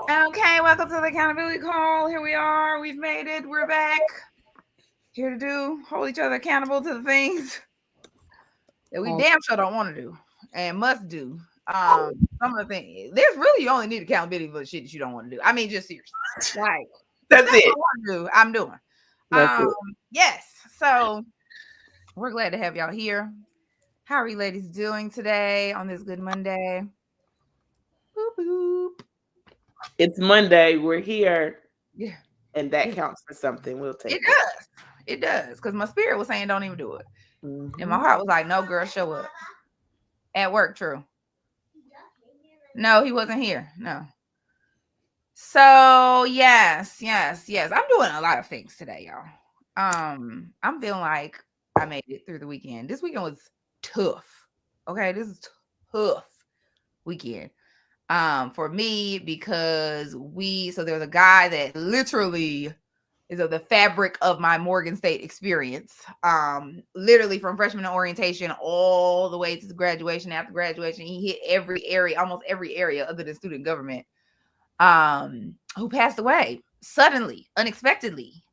Okay, welcome to the accountability call. Here we are. We've made it. We're back. Here to hold each other accountable to the things that we damn sure don't want to do and must do. Some of the things there's really you only need accountability for the shit that you don't want to do. I mean, just seriously. Like the That's stuff I it. want to do, I'm doing. That's it. Yes. So we're glad to have y'all here. How are you ladies doing today on this good Monday? Boop boop. It's Monday. We're here, Yeah. and that Yeah. counts for something. We'll It take it. does. It does. Because my spirit was saying don't even do it. And my Hmm. heart was like, no, girl, show up. At work, true. No, he wasn't here. No. So yes. I'm doing a lot of things today, y'all. I'm feeling like I made it through the weekend. This weekend was tough. Okay, this is tough weekend. For me because there was a guy that literally is of the fabric of my Morgan State experience. Literally from freshman orientation all the way to the graduation. After graduation, he hit every area, almost every area other than student government. Who passed away suddenly, unexpectedly.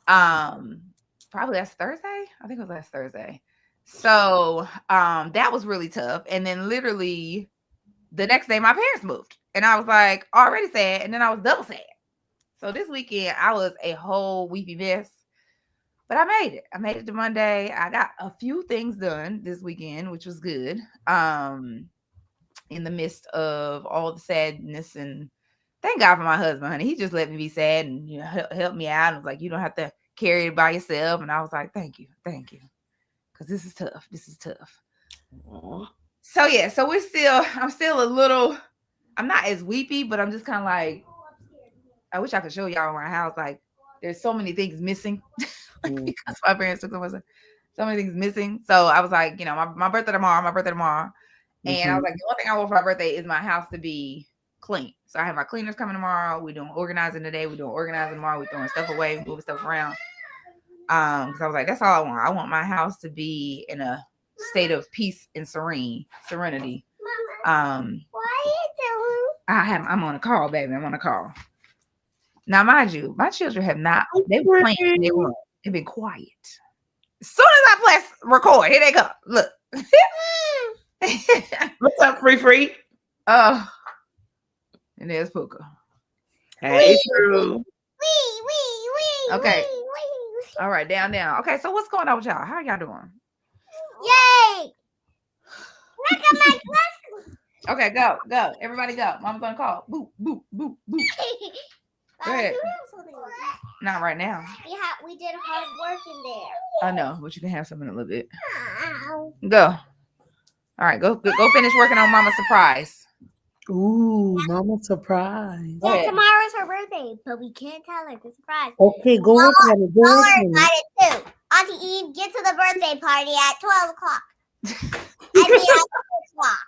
Um, Probably last Thursday. I think it was last Thursday. So that was really tough. And then literally the next day my parents moved. And I was like already sad. And then I was double sad. So this weekend I was a whole weepy mess. But I made it. I made it to Monday. I got a few things done this weekend, which was good. In the midst of all the sadness, and thank God for my husband, honey. He just let me be sad and help me out. And was like, you don't have to carry it by yourself. And I was like, thank you, because this is tough. This is tough. Aw. So yeah, I'm still a little. I'm not as weepy, but I'm just kind of like, I wish I could show y'all my house. Like, there's so many things missing Mm. because my parents took so many things missing. So I was like, my birthday tomorrow. And I was Mhm. like, the one thing I want for my birthday is my house to be clean. So I have my cleaners coming tomorrow. We're doing organizing today. We're doing organizing tomorrow. We're throwing stuff away, moving stuff around. Because I was like, that's all I want. I want my house to be in a state of peace and serenity. I'm on a call, baby. I'm on a call. Now, mind you, my children have not. They were playing in their room. They've been quiet. As soon as I press record, here they come. Look. What's up, free? Oh, and there's Puka. Hey, True. Okay. All right, down. Okay, so what's going on with y'all? How y'all doing? Yay! Look at my Okay, go. Everybody go. Mom's gonna call. Boop, boop, boop, boop. Go ahead. Not right now. We did hard work in there. I know, but you can have some in a little bit. Go. All right, go finish working on Mama's surprise. Ooh, mama surprise. Go ahead. Tomorrow's her birthday, but we can't tell her. It's a surprise. Okay, go work on it. Go Y'all work are on it. invited too. Auntie Eve, get to the birthday party at 12 o'clock. I mean, at 6 o'clock.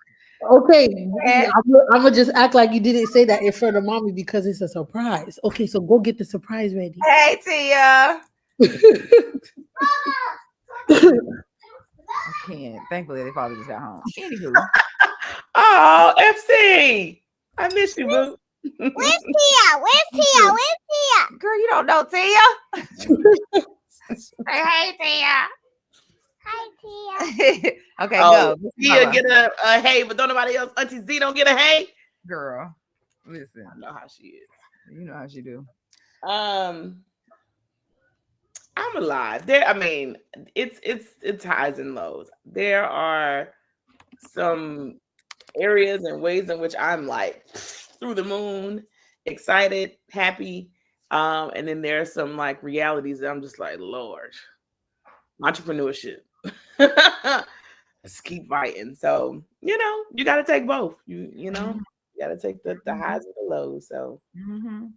Okay, Okay. I'm gonna just act like you didn't say that in front of mommy because it's a surprise. Okay, so go get the surprise ready. Hey, Tia. I can't. Thankfully, they probably just got home. Anywho. Oh, FC. I miss you, boo. Where's Tia? Where's Tia? Where's Tia? Girl, you don't know Tia. Hey, Tia. Hi, Tia. Okay, Oh, go. Tia Mama. get a hey, but don't nobody else. Auntie Z don't get a hey. Girl, listen. I know how she is. You know how she do. I'm alive. There, I mean, it's highs and lows. There are some areas and ways in which I'm like through the moon, excited, happy. And then there are some like realities that I'm just like, Lord, entrepreneurship. Let's keep fighting. So, you gotta take both. You gotta take the highs and the lows. So Mm-hmm.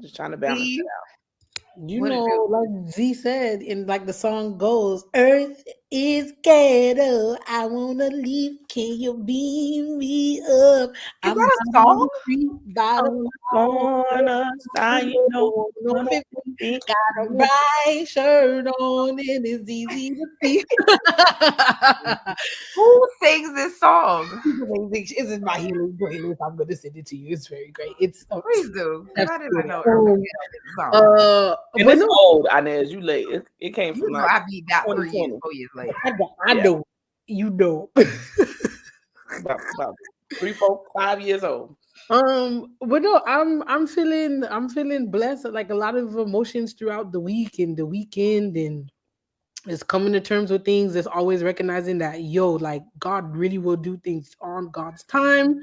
just trying to balance Eve, it out. You what it know, do? like Z said, and like the song goes, Earth It's ghetto. I wanna leave. Can you beam me up? Is I'm that a out on song? the street, bottom Corner sign, you know, no gonna 50, be- got a bright shirt on and it's easy to see. Who sings this song? Amazing. It's in my healing playlist. I'm gonna send it to you. It's very great. It's Please do, because I did not know Um, Urban Ghetto was a song. And but it's no, old, Inez. You late. It came You from know like I beat that 3 years, 2020. 4 years later. I Yeah. know, you know. about 3, 4, 5 years old. But no, I'm feeling blessed. Like a lot of emotions throughout the week and the weekend, and it's coming to terms with things. It's always recognizing that like God really will do things on God's time.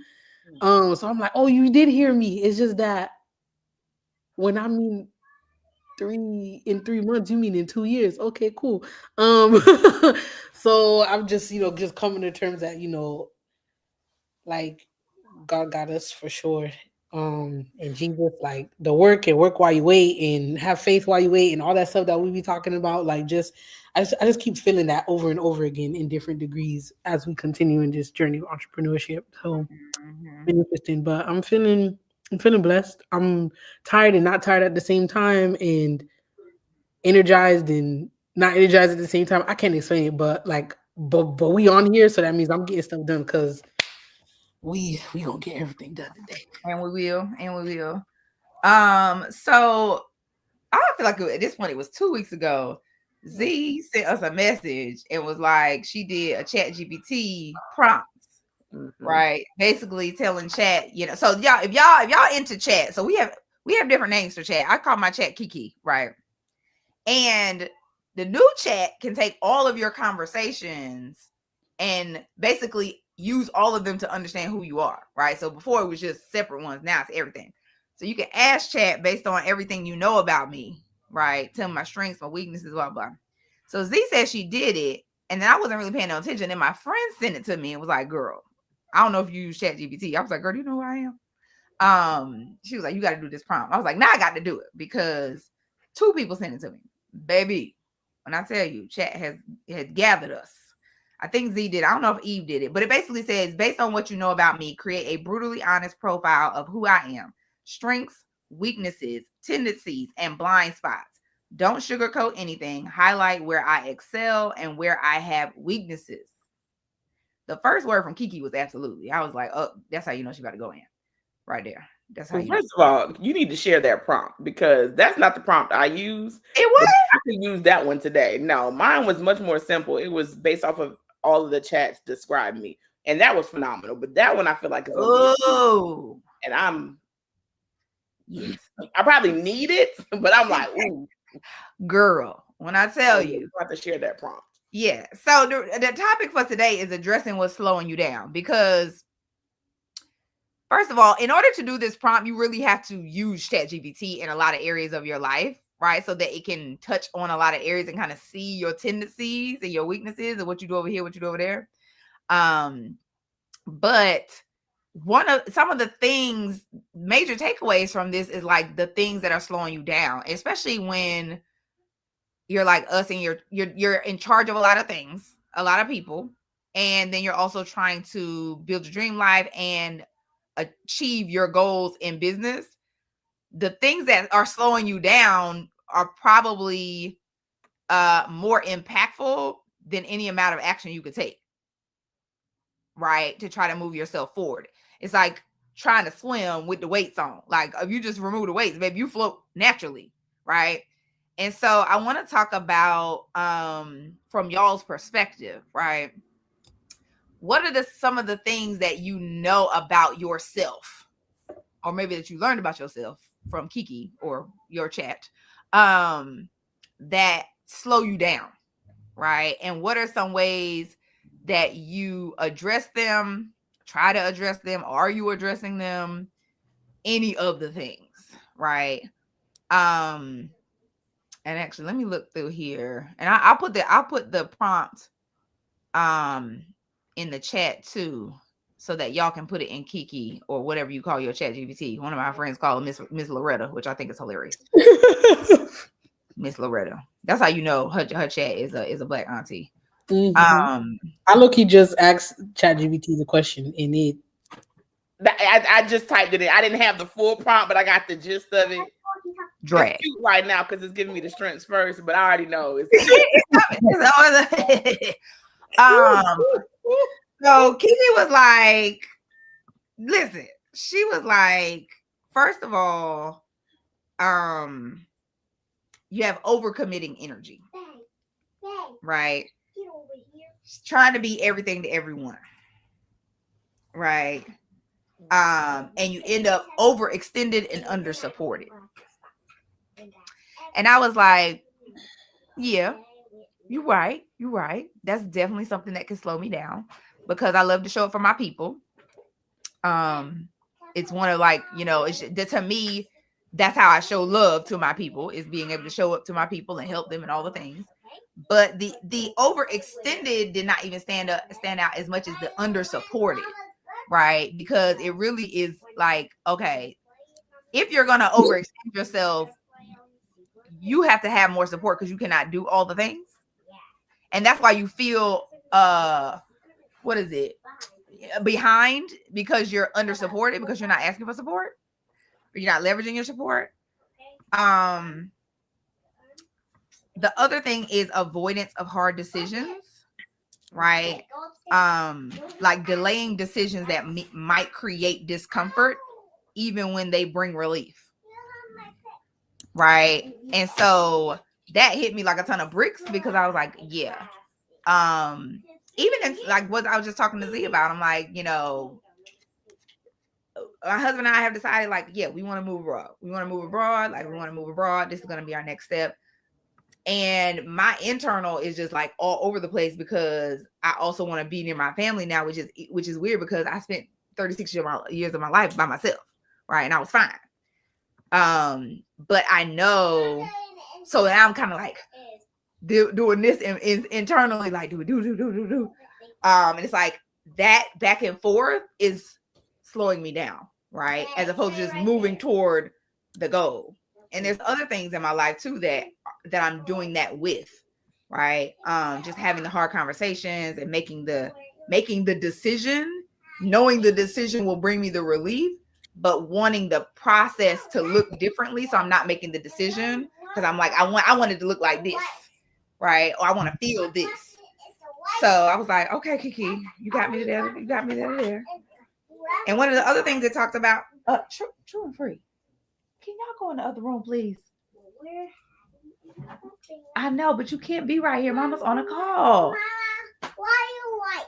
So I'm like, oh, you did hear me. It's just that when I mean 3 months, you mean in 2 years? Okay, cool. So I'm just just coming to terms that like God got us for sure. And Jesus, like the work and work while you wait and have faith while you wait and all that stuff that we be talking about. Like I just keep feeling that over and over again in different degrees as we continue in this journey of entrepreneurship. So been interesting, but I'm feeling blessed. I'm tired and not tired at the same time, and energized and not energized at the same time. I can't explain it, but but we on here, so that means I'm getting stuff done because we gonna get everything done today. And we will. So I feel like at this point it was 2 weeks ago. Z sent us a message and was like, she did a ChatGPT prompt, right? Basically telling chat, so y'all, if y'all into chat, so we have different names for chat. I call my chat Kiki, right? And the new chat can take all of your conversations and basically use all of them to understand who you are, right? So before it was just separate ones, now it's everything. So you can ask chat based on everything you know about me, right? Tell me my strengths, my weaknesses, blah, blah. So Z said she did it, and then I wasn't really paying no attention. And my friend sent it to me and was like, girl, I don't know if you use ChatGPT. I was like, girl, do you know who I am? She was like, you got to do this prompt. I was like, now I got to do it because 2 people sent it to me. Baby, when I tell you, chat has gathered us. I think Z did. I don't know if Eve did it, but it basically says, based on what you know about me, create a brutally honest profile of who I am, strengths, weaknesses, tendencies, and blind spots. Don't sugarcoat anything. Highlight where I excel and where I have weaknesses. The first word from Kiki was absolutely. I was like, oh, that's how you know she about to go in. Right there. That's how you First of all, you need to share that prompt because that's not the prompt I use. It was? I could use that one today. No, mine was much more simple. It was based off of all of the chats describe me. And that was phenomenal. But that one I feel like is and I probably need it, but I'm like, ooh. Girl, when I tell you. I have to share that prompt. Yeah. So the topic for today is addressing what's slowing you down because first of all, in order to do this prompt, you really have to use ChatGPT in a lot of areas of your life, right? So that it can touch on a lot of areas and kind of see your tendencies and your weaknesses and what you do over here, what you do over there. But some of the things, major takeaways from this is like the things that are slowing you down, especially when you're like us and you're in charge of a lot of things, a lot of people, and then you're also trying to build your dream life and achieve your goals in business. The things that are slowing you down are probably more impactful than any amount of action you could take, right? To try to move yourself forward. It's like trying to swim with the weights on. Like if you just remove the weights, maybe you float naturally, right? And so I want to talk about from y'all's perspective, right? What are some of the things that you know about yourself, or maybe that you learned about yourself from Kiki or your chat, that slow you down, right? And what are some ways that you address them, try to address them? Are you addressing them? Any of the things, right? And actually, let me look through here, and I'll put the prompt in the chat too, so that y'all can put it in Kiki or whatever you call your chat GPT. One of my friends call it Miss Loretta, which I think is hilarious. Miss Loretta. That's how you know her chat is a black auntie. Mhm. Um, I look, he just asked ChatGPT the question, and it. I just typed it in. I didn't have the full prompt, but I got the gist of it. drag. It's cute right now because it's giving me the strengths first, but I already know it's So Kiki was like, listen, she was like, first of all, you have overcommitting energy, right? Trying to be everything to everyone, right? And you end up overextended and under supported. And I was like, yeah, you're right. You're right. That's definitely something that can slow me down because I love to show up for my people. It's one of like, it's to me, that's how I show love to my people, is being able to show up to my people and help them and all the things. But the overextended did not even stand out as much as the under supported, right? Because it really is like, okay, if you're gonna overextend yourself, you have to have more support because you cannot do all the things. And that's why you feel what is it? Behind, because you're under supported, because you're not asking for support, or you're not leveraging your support. The other thing is avoidance of hard decisions, right? Like delaying decisions that might create discomfort even when they bring relief, right? And so that hit me like a ton of bricks because I was like, yeah. Even in like what I was just talking to Z about, I'm like, my husband and I have decided, like, yeah, we want to move abroad. We want to move abroad. Like, we want to move abroad. This is going to be our next step. And my internal is just like all over the place because I also want to be near my family now, which is weird because I spent 36 years of my life by myself, right? And I was fine. But I know, so now I'm kind of like doing this internally, like do. And it's like that back and forth is slowing me down, right? As opposed to just moving toward the goal. And there's other things in my life too that I'm doing that with, right? Just having the hard conversations and making the decision, knowing the decision will bring me the relief, but wanting the process to look differently. So I'm not making the decision because I'm like, I want it to look like this, right? Or I want to feel this. So I was like, okay, Kiki, you got me there. You got me there. And one of the other things it talked about, true and free. Can y'all go in the other room, please? I know, but you can't be right here. Mama's on a call. Mama, why you like?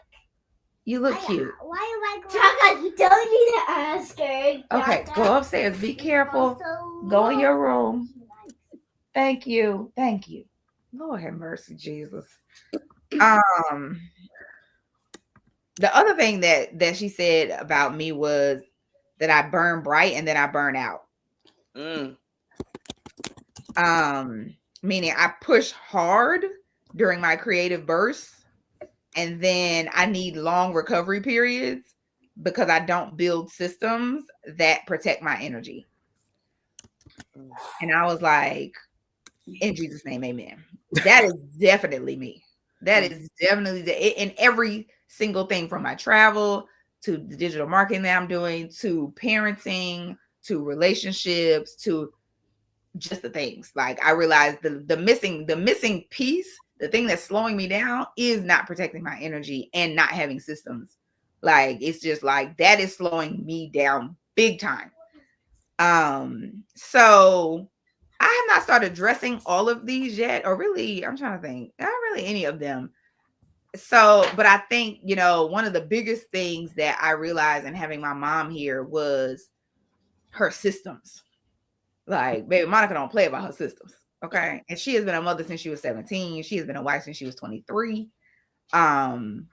You look cute. Why you like? Chaka, you don't need to ask her. Okay, go upstairs. Be careful. Go in your room. Thank you. Thank you. Lord have mercy, Jesus. The other thing that she said about me was that I burn bright and then I burn out. Meaning I push hard during my creative bursts and then I need long recovery periods because I don't build systems that protect my energy. And I was like, in Jesus' name, amen. That is definitely me. That is definitely in every single thing, from my travel to the digital marketing that I'm doing, to parenting, to relationships, to just the things. Like, I realized the missing piece, the thing that's slowing me down, is not protecting my energy and not having systems. Like, it's just like that is slowing me down big time. So I have not started addressing all of these yet, or really, I'm trying to think, not really any of them. So, but I think, one of the biggest things that I realized in having my mom here was her systems. Like, baby, Monica don't play about her systems. Okay. And she has been a mother since she was 17. She has been a wife since she was 23. And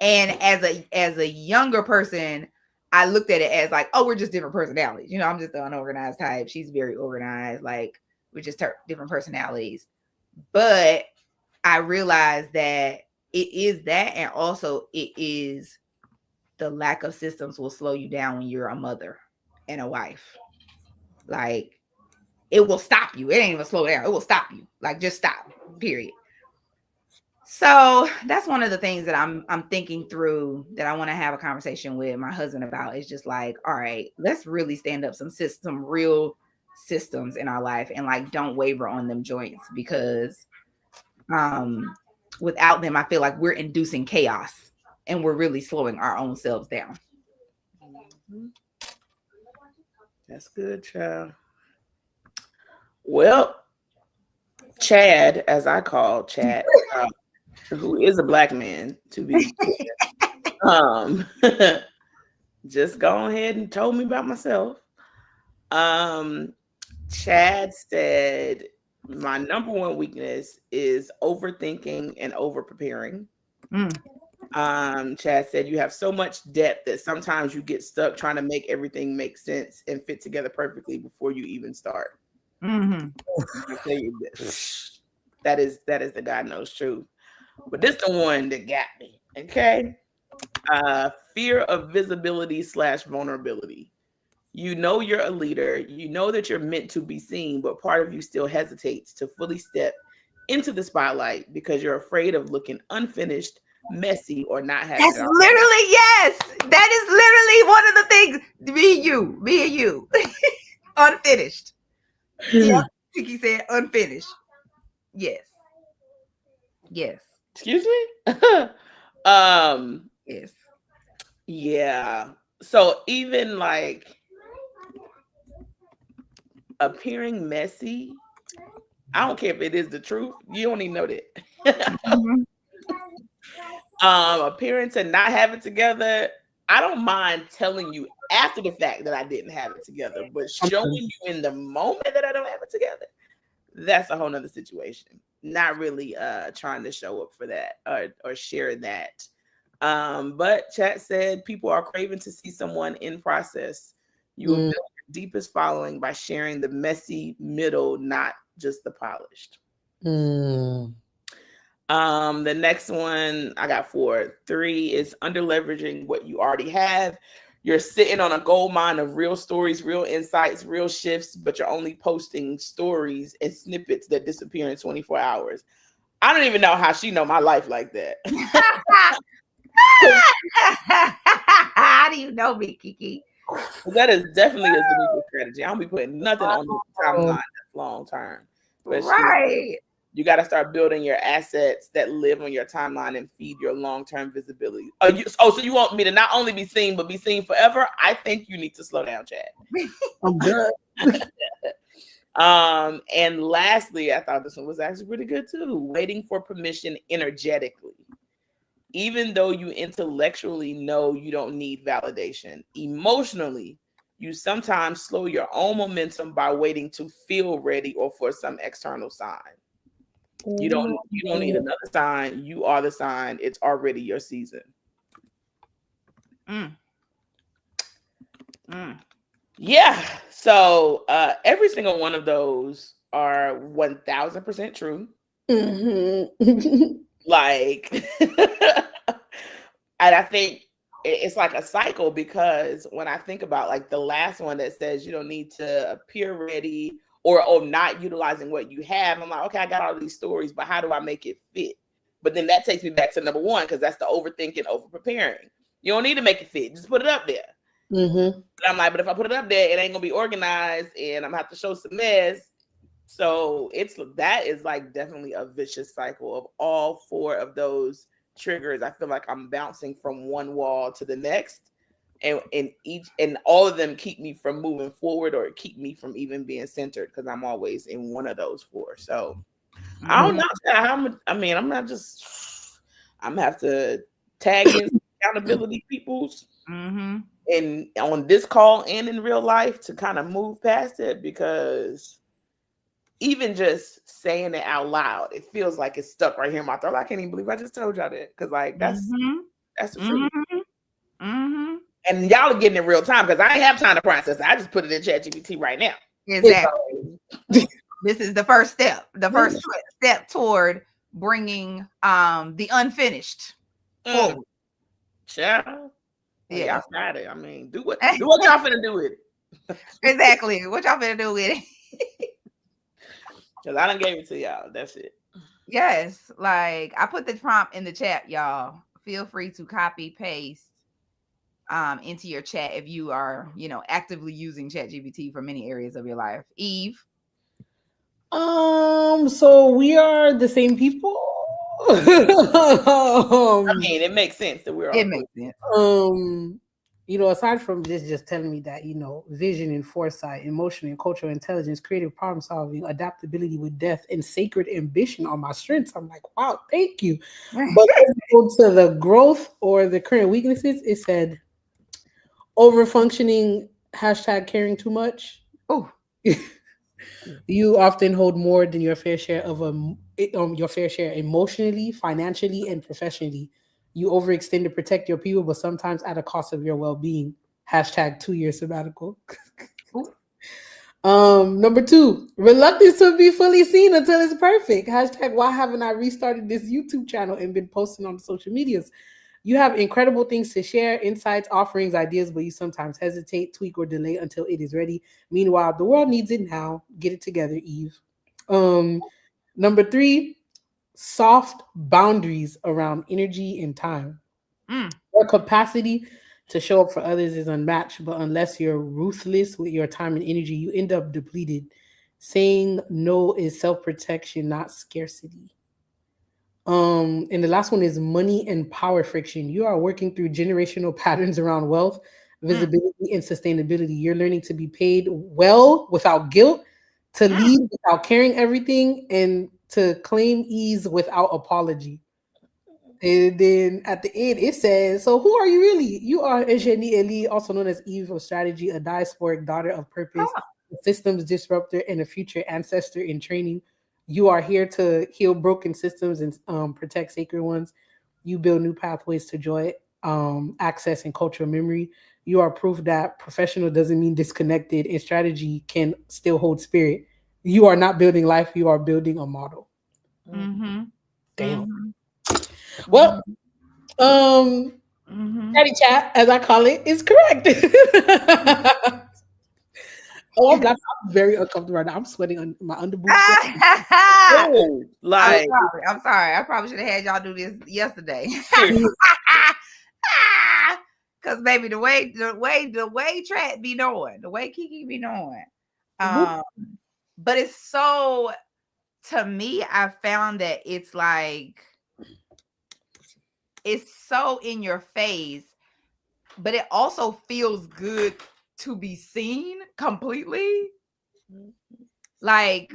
as a younger person, I looked at it as like, oh, we're just different personalities. I'm just the unorganized type. She's very organized. Like, we're just different personalities. But I realized that it is that. And also it is the lack of systems will slow you down when you're a mother and a wife. Like, it will stop you. It ain't even slow down. It will stop you. Like, just stop, period. So that's one of the things that I'm thinking through that I want to have a conversation with my husband about. Is just like, all right, let's really stand up some real systems in our life and like don't waver on them joints, because without them I feel like we're inducing chaos and we're really slowing our own selves down. That's good, child. Well, Chad, as I call Chad, who is a black man, to be just go ahead and told me about myself. Chad said my number one weakness is overthinking and over preparing. Chad said you have so much depth that sometimes you get stuck trying to make everything make sense and fit together perfectly before you even start. Mm-hmm. That is the God knows truth. But this the one that got me. Okay. Fear of visibility / vulnerability. You know you're a leader. You know that you're meant to be seen, but part of you still hesitates to fully step into the spotlight because you're afraid of looking unfinished, messy, or not having That's literally, yes. That is literally one of the things. Me and you. Unfinished. Yeah, Kiki said unfinished. Yes. Excuse me? Yes. Yeah. So even like appearing messy, I don't care if it is the truth. You don't even know that. Mm-hmm. Appearing to not have it together, I don't mind telling you after the fact that I didn't have it together, but showing you in the moment that I don't have it together, that's a whole nother situation. Not really trying to show up for that or share that. But chat said people are craving to see someone in process. You will build your deepest following by sharing the messy middle, not just the polished. The next one I got 4. 3 is under leveraging what you already have. You're sitting on a gold mine of real stories, real insights, real shifts, but you're only posting stories and snippets that disappear in 24 hours. I don't even know how she know my life like that. How do you know me, Kiki? That is definitely a Zanika strategy. I don't be putting nothing on the timeline that's long term. Right. You got to start building your assets that live on your timeline and feed your long-term visibility. So you want me to not only be seen, but be seen forever? I think you need to slow down, Chad. I'm good. And lastly, I thought this one was actually pretty good too. Waiting for permission energetically. Even though you intellectually know you don't need validation, emotionally, you sometimes slow your own momentum by waiting to feel ready or for some external sign. You don't need another sign. You are the sign. It's already your season. Yeah. So every single one of those are 1000% true. Like, and I think it's like a cycle, because when I think about like the last one that says you don't need to appear ready or not utilizing what you have, I'm like, okay, I got all these stories, but how do I make it fit? But then that takes me back to number 1, because that's the overthinking, over preparing. You don't need to make it fit, just put it up there. And I'm like, but if I put it up there, it ain't gonna be organized, and I'm gonna have to show some mess. So that is like definitely a vicious cycle of all 4 of those triggers. I feel like I'm bouncing from one wall to the next, and all of them keep me from moving forward or keep me from even being centered, because I'm always in one of those 4. So I don't know. I'm not just. I'm gonna have to tag in accountability peoples, and on this call and in real life to kind of move past it, because even just saying it out loud, it feels like it's stuck right here in my throat. I can't even believe I just told y'all that, because like that's the truth. And y'all are getting it real time, because I ain't have time to process it. I just put it in ChatGPT right now. Exactly. This is the first step. The first step toward bringing the unfinished forward. Child. Yeah. Y'all got it. I mean, do what y'all finna do with it. Exactly. What y'all finna do with it? Because I done gave it to y'all. That's it. Yes, like I put the prompt in the chat, y'all. Feel free to copy paste into your chat if you are, actively using ChatGPT for many areas of your life. Eve. So we are the same people. I mean, it makes sense that we're all It cool. makes sense. Aside from this just telling me that, vision and foresight, emotional and cultural intelligence, creative problem solving, adaptability with depth, and sacred ambition are my strengths. I'm like, wow, thank you. But go to the growth or the current weaknesses, it said over functioning, #caring too much. Oh, You often hold more than your fair share your fair share emotionally, financially, and professionally. You overextend to protect your people, but sometimes at a cost of your well-being. #2 year sabbatical. Number 2, reluctance to be fully seen until it's perfect. #why haven't I restarted this YouTube channel and been posting on social medias? You have incredible things to share, insights, offerings, ideas, but you sometimes hesitate, tweak, or delay until it is ready. Meanwhile, the world needs it now. Get it together, Eve. Number 3, soft boundaries around energy and time. Your capacity to show up for others is unmatched, but unless you're ruthless with your time and energy, you end up depleted. Saying no is self-protection, not scarcity. And the last one is money and power friction. You are working through generational patterns around wealth, visibility, and sustainability. You're learning to be paid well without guilt, to lead without caring everything, and to claim ease without apology. And then at the end, it says, so who are you really? You are Eugenie Eli, also known as Eve of Strategy, a diasporic daughter of purpose, a systems disruptor, and a future ancestor in training. You are here to heal broken systems and protect sacred ones. You build new pathways to joy, access, and cultural memory. You are proof that professional doesn't mean disconnected, and strategy can still hold spirit. You are not building life, you are building a model. Mm-hmm. Damn. Mm-hmm. Well, Chatty chat, as I call it, is correct. Oh, I'm laughing. I'm very uncomfortable right now. I'm sweating on my underboots. Oh, like I'm sorry. I probably should have had y'all do this yesterday. seriously. Cause baby, the way Trat be knowing, the way Kiki be knowing. But it's so, to me, I found that it's like it's so in your face, but it also feels good to be seen completely. Like,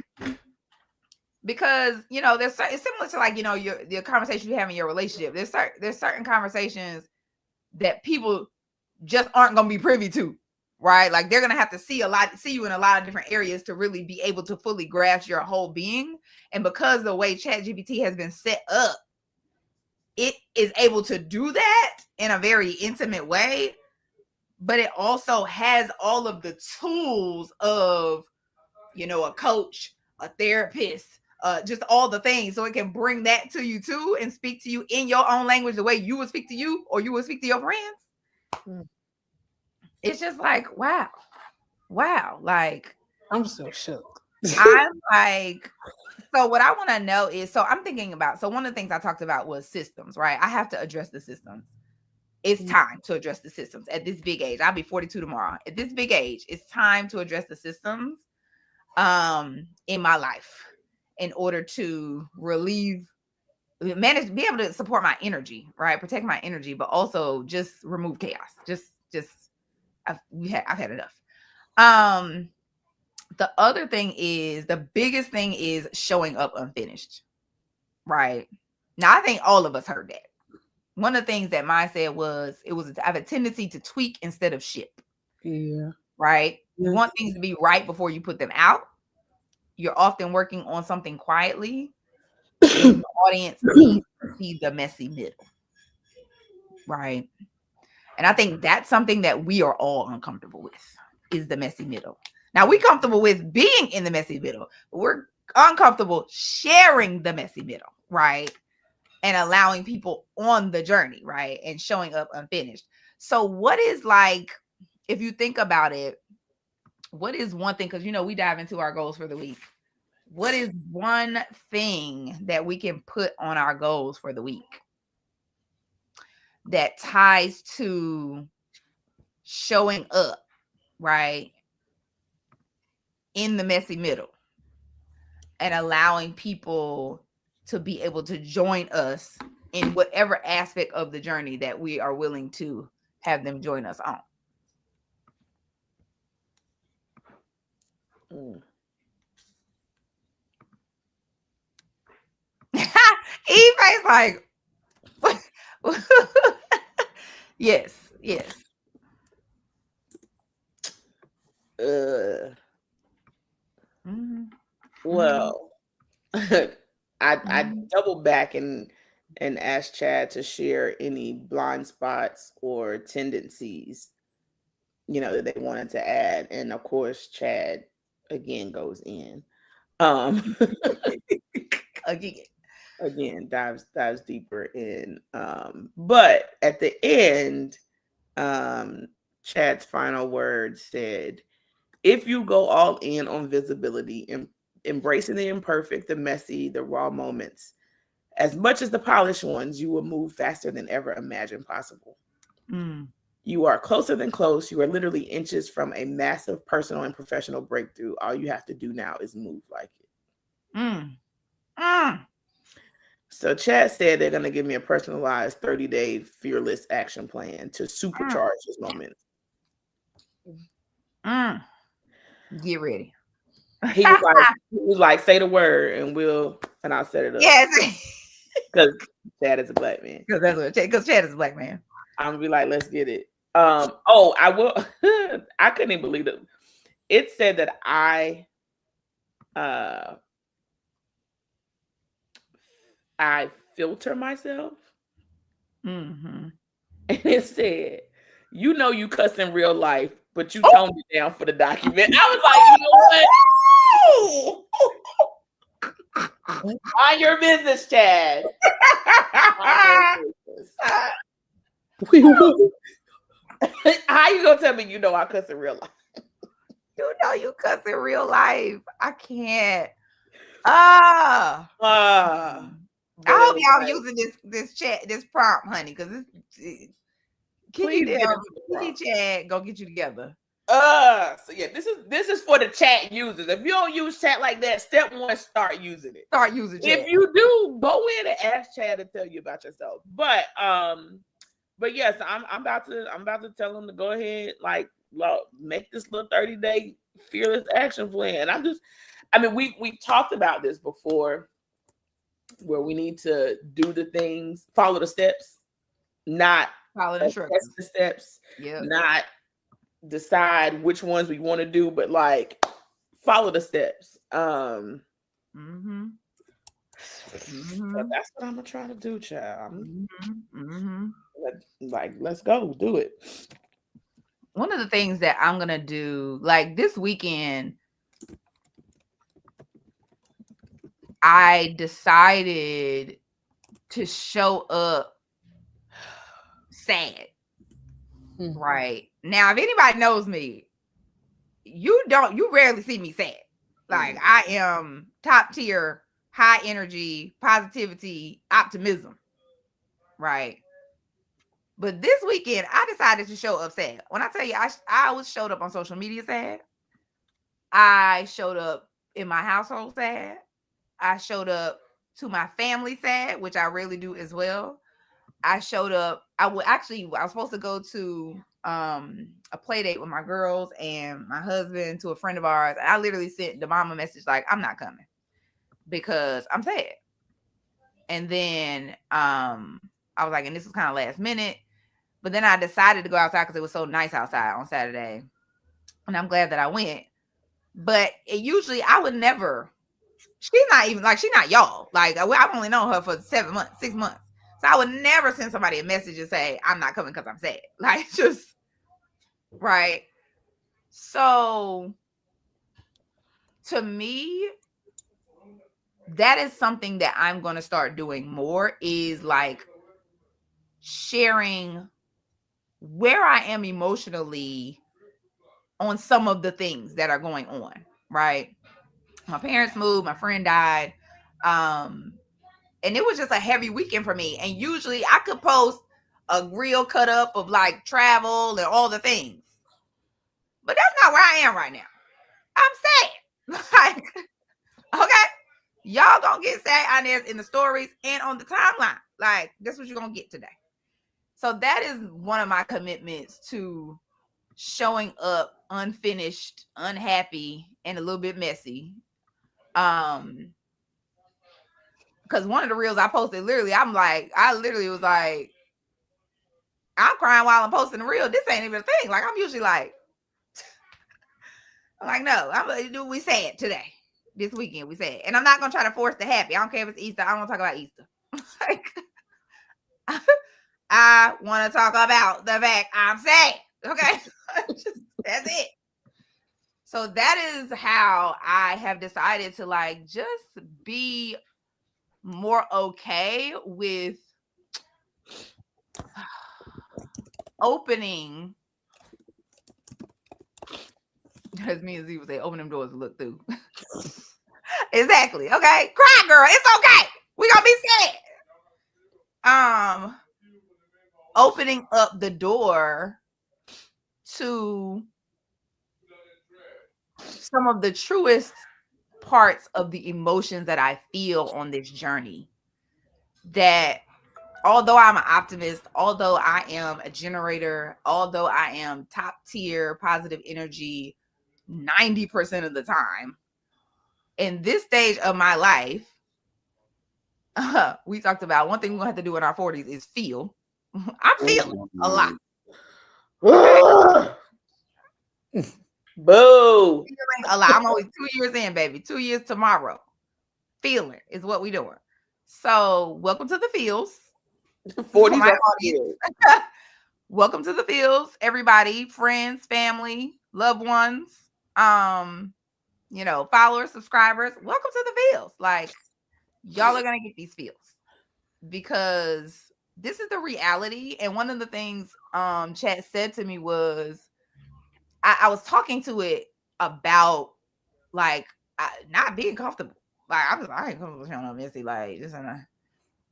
because it's similar to, like, your conversation you have in your relationship. There's certain conversations that people just aren't gonna be privy to, right? Like, they're gonna have to see you in a lot of different areas to really be able to fully grasp your whole being. And because the way ChatGPT has been set up, it is able to do that in a very intimate way, but it also has all of the tools of, a coach, a therapist, just all the things, so it can bring that to you too and speak to you in your own language, the way you would speak to you or you would speak to your friends. It's just like, wow, like, I'm so shook. I'm like, so what I want to know is, so I'm thinking about, so one of the things I talked about was systems, right? I have to address the systems. It's time to address the systems at this big age. I'll be 42 tomorrow. At this big age, it's time to address the systems in my life in order to be able to support my energy, right? Protect my energy, but also just remove chaos. I've had enough. The other thing is, the biggest thing is showing up unfinished, right? Now, I think all of us heard that. One of the things that mine said was, I have a tendency to tweak instead of ship. Yeah. Right? You want things to be right before you put them out. You're often working on something quietly, and the audience needs to see the messy middle. Right? And I think that's something that we are all uncomfortable with, is the messy middle. Now, we're comfortable with being in the messy middle, but we're uncomfortable sharing the messy middle, right? And allowing people on the journey, right? And showing up unfinished. So what is, like, if you think about it, what is one thing, because we dive into our goals for the week. what is one thing that we can put on our goals for the week that ties to showing up, right, in the messy middle and allowing people to be able to join us in whatever aspect of the journey that we are willing to have them join us on? Eve's like, what? Yes. Mm-hmm. Well, I doubled back and asked Chad to share any blind spots or tendencies, that they wanted to add, and of course, Chad again goes in. Again, dives deeper in. But at the end, Chad's final words said, "If you go all in on visibility and embracing the imperfect, the messy, the raw moments, as much as the polished ones, you will move faster than ever imagined possible. You are closer than close. You are literally inches from a massive personal and professional breakthrough. All you have to do now is move like it." So Chad said they're going to give me a personalized 30-day fearless action plan to supercharge this moment. Get ready. He was like, say the word and I'll set it up. Yes. Because Chad is a black man. Because Chad is a black man. I'm going to be like, let's get it. I will. I couldn't even believe it. It said that I filter myself. And it said, you cuss in real life, but you toned it down for the document. I was like, mind your business, Chad. How you gonna tell me I cuss in real life? You cuss in real life. I can't. I hope y'all using this prompt, honey, because Chad go get you together. So yeah, this is for the chat users. If you don't use chat like that, step 1, start using it. Start using chat. If you do, go in and ask Chad to tell you about yourself. But yes, I'm about to tell him to go ahead, make this little 30-day fearless action plan. We talked about this before, where we need to do the things, follow the steps, not follow the instructions. The steps, not decide which ones we want to do, but follow the steps. So that's what I'm gonna try to do, child. Let's go do it. One of the things that I'm gonna do, this weekend, I decided to show up sad. Right now, if anybody knows me, you rarely see me sad. I am top tier, high energy, positivity, optimism. Right. But this weekend, I decided to show up sad. When I tell you, I always showed up on social media sad. I showed up in my household sad. I showed up to my family sad, which I rarely do as well. I showed up. I was supposed to go to a play date with my girls and my husband to a friend of ours. And I literally sent the mom a message I'm not coming because I'm sad. And then I was like, and this was kind of last minute. But then I decided to go outside because it was so nice outside on Saturday. And I'm glad that I went. But usually I would never. She's not y'all. I've only known her for 6 months. So I would never send somebody a message and say, I'm not coming because I'm sad. Just, right. So to me, that is something that I'm going to start doing more, is sharing where I am emotionally on some of the things that are going on. Right. My parents moved, my friend died. And it was just a heavy weekend for me. And usually I could post a reel cut up of like travel and all the things. But that's not where I am right now. I'm sad. Like, okay, y'all gonna get sad Inez in the stories and on the timeline. Like, that's what you're gonna get today. So that is one of my commitments to showing up unfinished, unhappy, and a little bit messy. Because one of the reels I posted, literally, I literally was like, I'm crying while I'm posting the reel. This ain't even a thing. Like, I'm usually like, I'm like, no, we sad today. This weekend we sad. And I'm not gonna try to force the happy. I don't care if it's Easter. I don't want to talk about Easter. Like, I want to talk about the fact I'm sad. Okay. That's it. So that is how I have decided to like just be more okay with opening. As me and Z would say, open them doors and look through. Exactly. Okay. Cry, girl. It's okay. We gonna be sad. Opening up the door to some of the truest parts of the emotions that I feel on this journey. That although I'm an optimist, although I am a generator, although I am top tier positive energy 90% of the time, in this stage of my life, we talked about one thing we're gonna have to do in our 40s is feel. I'm feeling a lot. Boo. Feeling a lot. I'm only 2 years in, baby. 2 years tomorrow. Feeling is what we doing. So welcome to the feels. 40s are Welcome to the feels, everybody, friends, family, loved ones, followers, subscribers. Welcome to the feels. Like, y'all are gonna get these feels because this is the reality. And one of the things Chat said to me was I was talking to it about like not being comfortable. Like I ain't comfortable showing up messy like this and that.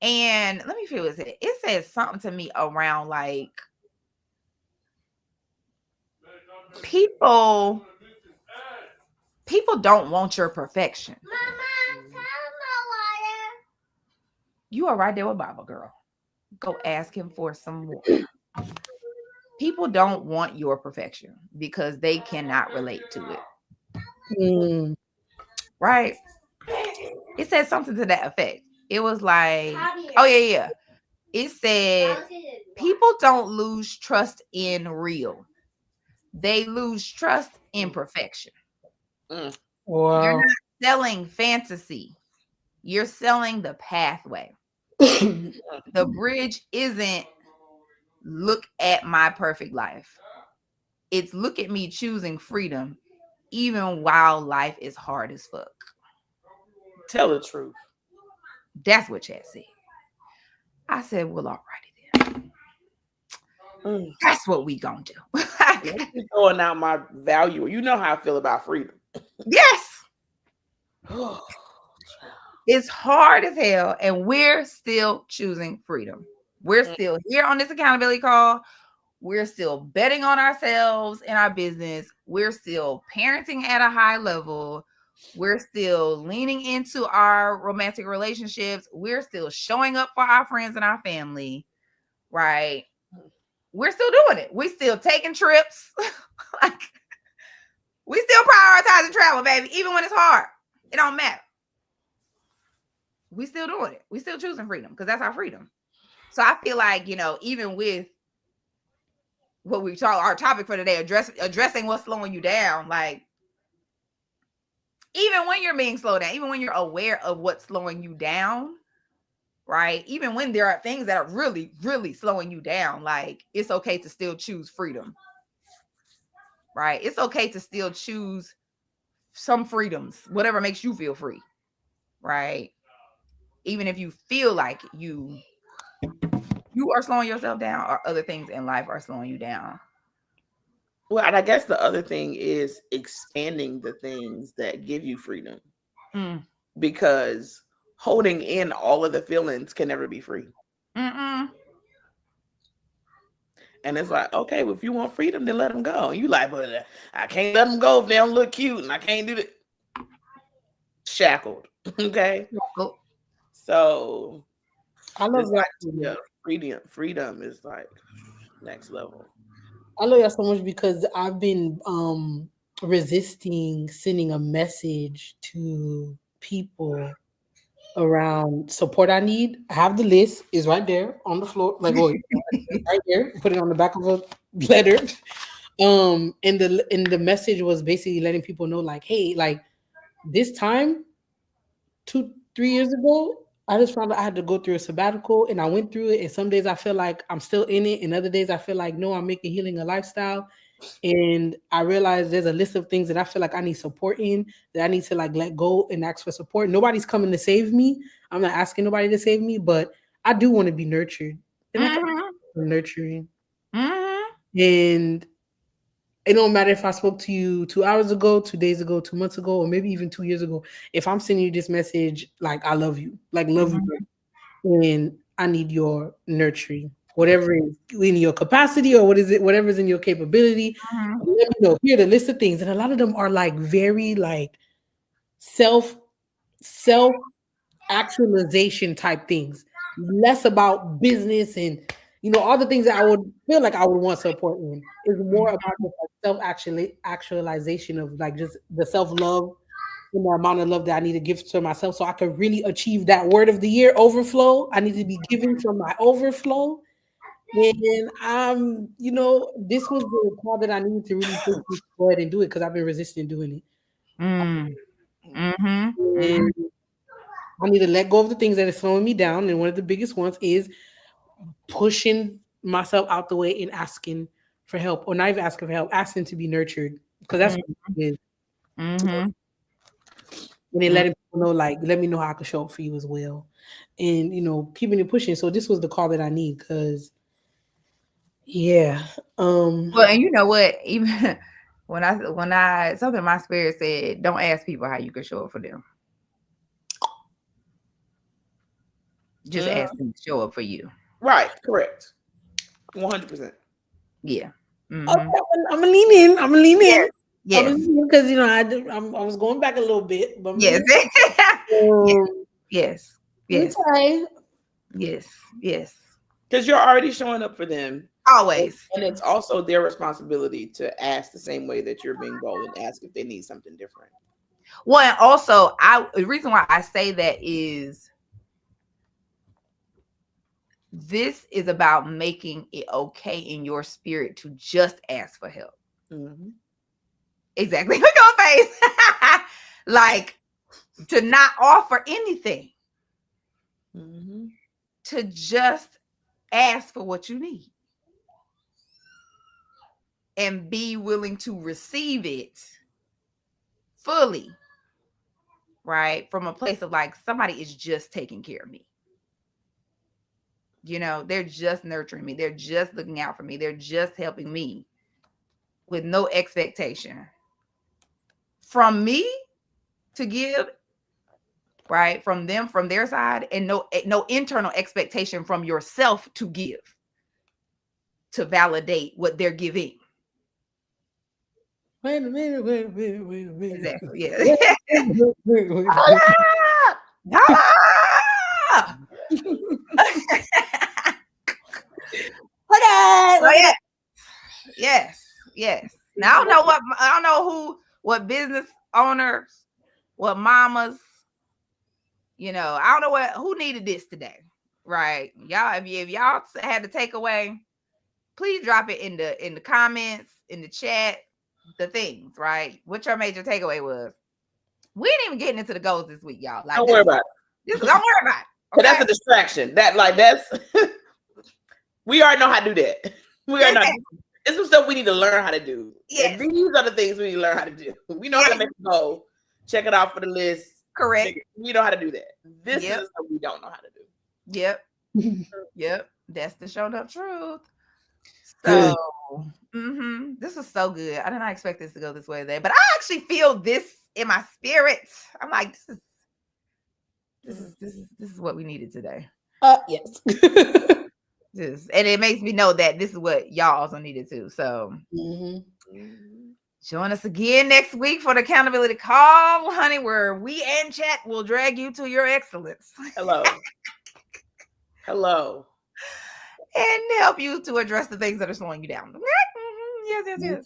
And let me feel what it said. It said something to me around like people don't want your perfection. Mama, tell my water. You are right there with Baba, girl. Go ask him for some water. People don't want your perfection because they cannot relate to it. Right? It said something to that effect. It was like, oh yeah. It said people don't lose trust in real. They lose trust in perfection. Wow. You're not selling fantasy. You're selling the pathway. The bridge isn't look at my perfect life. It's look at me choosing freedom even while life is hard as fuck. Tell the truth. That's what Chad said. I said, well, alrighty then. That's what we gonna do. You're throwing out my value. You know how I feel about freedom. Yes. It's hard as hell, and we're still choosing freedom. We're still here on this accountability call. We're still betting on ourselves and our business. We're still parenting at a high level. We're still leaning into our romantic relationships. We're still showing up for our friends and our family, right? We're still doing it. We still taking trips. Like, we still prioritizing travel, baby, even when it's hard. It don't matter. We still doing it. We still choosing freedom because that's our freedom. So I feel like, even with what we talk, our topic for today, addressing what's slowing you down, like, even when you're being slowed down, even when you're aware of what's slowing you down, right? Even when there are things that are really, really slowing you down, like, it's okay to still choose freedom, right? It's okay to still choose some freedoms, whatever makes you feel free, right? Even if you feel like you are slowing yourself down or other things in life are slowing you down. Well, and I guess the other thing is expanding the things that give you freedom. Mm. because holding in all of the feelings can never be free. Mm-mm. And it's like, okay, well, if you want freedom, then let them go. You like, but I can't let them go if they don't look cute, and I can't do that. Shackled, okay. Go. So I love this y'all. idea of freedom is like next level. I love y'all so much because I've been resisting sending a message to people around support I need. I have the list, is right there on the floor. Like, oh, right there. Put it on the back of a letter. And the message was basically letting people know, like, hey, like this time 2-3 years ago, I just found out I had to go through a sabbatical, and I went through it. And some days I feel like I'm still in it, and other days I feel like no, I'm making healing a lifestyle. And I realized there's a list of things that I feel like I need support in, that I need to like let go and ask for support. Nobody's coming to save me. I'm not asking nobody to save me, but I do want to be nurtured, and I can be nurturing. And it don't matter if I spoke to you 2 hours ago, 2 days ago, 2 months ago, or maybe even 2 years ago. If I'm sending you this message, like I love you, like love you, and I need your nurturing, whatever is in your capacity or whatever's in your capability. Let me know. Here are the list of things, and a lot of them are like very like self actualization type things, less about business and all the things that I would feel like I would want support in. Is more about the self actualization of like just the self love and the amount of love that I need to give to myself, so I can really achieve that word of the year, overflow. I need to be giving from my overflow. And this was the call that I needed to really push me to go ahead and do it, because I've been resisting doing it. And I need to let go of the things that are slowing me down. And one of the biggest ones is pushing myself out the way and asking for help, or not even asking for help, asking to be nurtured, because that's what it is. And then letting people know, like, let me know how I can show up for you as well, and keeping it pushing. So this was the call that I need, because Well, and you know what? Even when I something my spirit said, don't ask people how you can show up for them. Just ask them to show up for you. Right, correct. 100%. Yeah. Okay, I'm gonna lean in. Yes. Because I was going back a little bit, but yes. Yes. Okay. Yes. Because you're already showing up for them. Always. And it's also their responsibility to ask the same way that you're being bold and ask if they need something different. Well, and also the reason why I say that is this is about making it okay in your spirit to just ask for help. Exactly. Look at your face. Like, to not offer anything. To just ask for what you need. And be willing to receive it fully. Right? From a place of like, somebody is just taking care of me. They're just nurturing me. They're just looking out for me. They're just helping me with no expectation from me to give, right? From them, from their side, and no internal expectation from yourself to give, to validate what they're giving. Wait a minute. Exactly. Yeah. Yes. Now I don't know what business owners, what mamas, I don't know who needed this today, right? Y'all, if y'all had to take away, please drop it in the comments, in the chat, the things, right? What your major takeaway was. We ain't even getting into the goals this week, y'all. Like, don't worry about it. Don't worry about it. Okay? That's a distraction. That's we already know how to do that. We are not. It's some stuff we need to learn how to do. Yes. And these are the things we need to learn how to do. We know how to make a goal. Check it off for the list. Correct. We know how to do that. This is what we don't know how to do. Yep. That's the showed up truth. So, this was so good. I did not expect this to go this way today, but I actually feel this in my spirit. I'm like, this is what we needed today. Yes. And it makes me know that this is what y'all also needed too. So join us again next week for the accountability call, honey, where we and chat will drag you to your excellence. Hello. And help you to address the things that are slowing you down. Yes.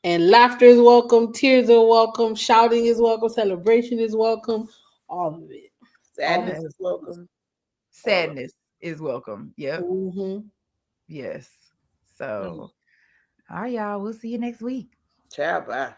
And laughter is welcome, tears are welcome, shouting is welcome, celebration is welcome, all of it. Sadness is welcome. Sadness is welcome. Yep. Yes. So, all right, y'all. We'll see you next week. Ciao, bye.